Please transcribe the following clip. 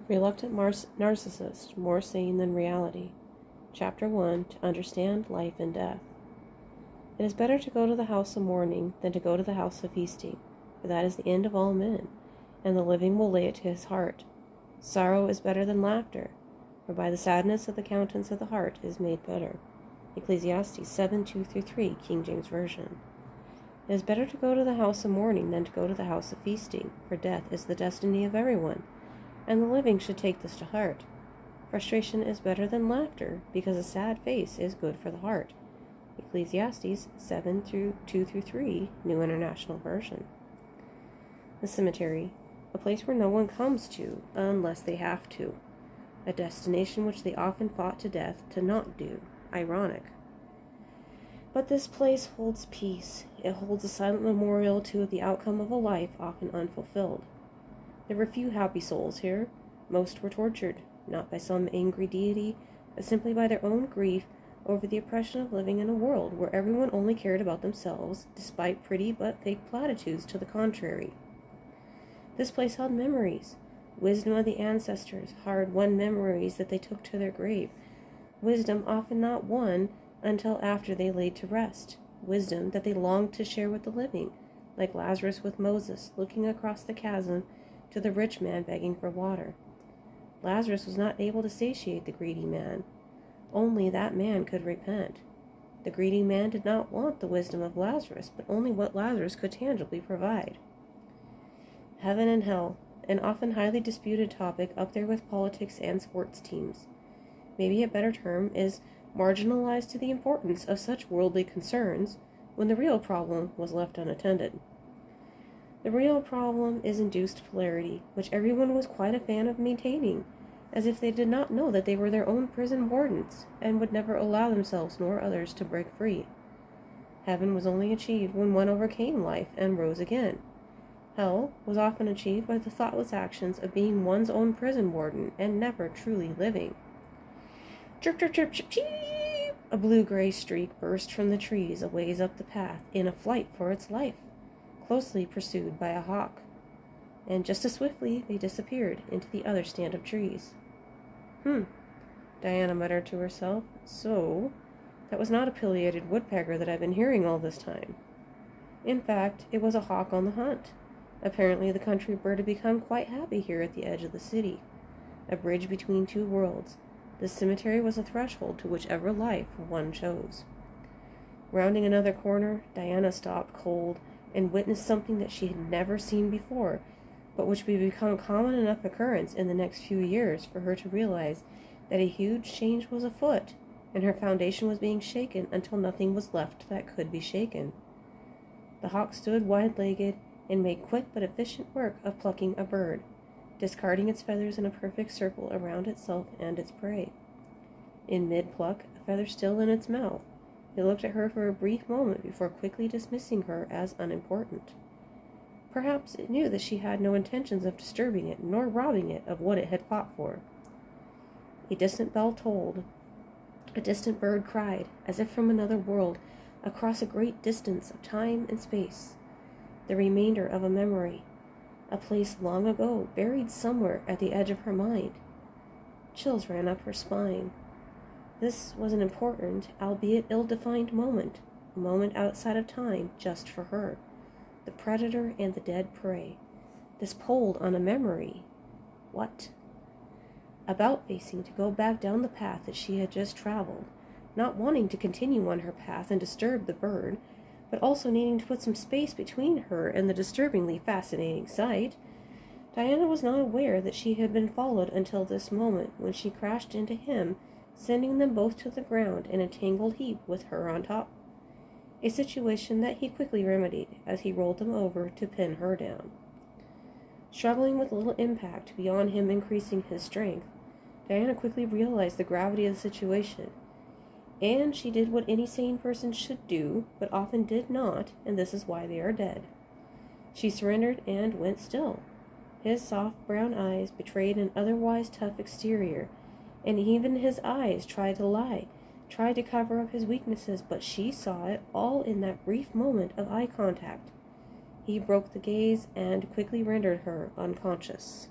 Reluctant Narcissist, More Sane Than Reality. Chapter 1, To Understand Life and Death. It is better to go to the house of mourning than to go to the house of feasting, for that is the end of all men, and the living will lay it to his heart. Sorrow is better than laughter, for by the sadness of the countenance of the heart is made better. Ecclesiastes 7:2-3, King James Version. It is better to go to the house of mourning than to go to the house of feasting, for death is the destiny of everyone, and the living should take this to heart. Frustration is better than laughter, because a sad face is good for the heart. Ecclesiastes 7:2-3, New International Version. The cemetery, a place where no one comes to unless they have to. A destination which they often fought to death to not do. Ironic. But this place holds peace. It holds a silent memorial to the outcome of a life often unfulfilled. There were few happy souls here. Most were tortured, not by some angry deity, but simply by their own grief over the oppression of living in a world where everyone only cared about themselves, despite pretty but fake platitudes to the contrary. This place held memories, wisdom of the ancestors, hard-won memories that they took to their grave, wisdom often not won until after they laid to rest, wisdom that they longed to share with the living, like Lazarus with Moses looking across the chasm to the rich man begging for water. Lazarus was not able to satiate the greedy man. Only that man could repent. The greedy man did not want the wisdom of Lazarus, but only what Lazarus could tangibly provide. Heaven and hell, an often highly disputed topic up there with politics and sports teams. Maybe a better term is marginalized to the importance of such worldly concerns when the real problem was left unattended. The real problem is induced polarity, which everyone was quite a fan of maintaining, as if they did not know that they were their own prison wardens, and would never allow themselves nor others to break free. Heaven was only achieved when one overcame life and rose again. Hell was often achieved by the thoughtless actions of being one's own prison warden and never truly living. Chirp, chirp, chirp, chirp, chirp! A blue-gray streak burst from the trees a ways up the path in a flight for its life, closely pursued by a hawk, and just as swiftly they disappeared into the other stand of trees. Diana muttered to herself. So, that was not a pileated woodpecker that I've been hearing all this time. In fact, it was a hawk on the hunt. Apparently the country bird had become quite happy here at the edge of the city, a bridge between two worlds. This cemetery was a threshold to whichever life one chose. Rounding another corner, Diana stopped cold and witnessed something that she had never seen before, but which would become a common enough occurrence in the next few years for her to realize that a huge change was afoot, and her foundation was being shaken until nothing was left that could be shaken. The hawk stood wide-legged and made quick but efficient work of plucking a bird, discarding its feathers in a perfect circle around itself and its prey. In mid-pluck, a feather still in its mouth, it looked at her for a brief moment before quickly dismissing her as unimportant. Perhaps it knew that she had no intentions of disturbing it, nor robbing it of what it had fought for. A distant bell tolled. A distant bird cried, as if from another world, across a great distance of time and space. The remainder of a memory, a place long ago, buried somewhere at the edge of her mind. Chills ran up her spine. This was an important, albeit ill-defined moment, a moment outside of time just for her. The predator and the dead prey. This pulled on a memory. What? About-facing to go back down the path that she had just traveled, not wanting to continue on her path and disturb the bird, but also needing to put some space between her and the disturbingly fascinating sight, Diana was not aware that she had been followed until this moment when she crashed into him, sending them both to the ground in a tangled heap with her on top. A situation that he quickly remedied as he rolled them over to pin her down. Struggling with little impact beyond him increasing his strength, Diana quickly realized the gravity of the situation, and she did what any sane person should do, but often did not, and this is why they are dead. She surrendered and went still. His soft brown eyes betrayed an otherwise tough exterior, and even his eyes tried to lie, tried to cover up his weaknesses, but she saw it all in that brief moment of eye contact. He broke the gaze and quickly rendered her unconscious.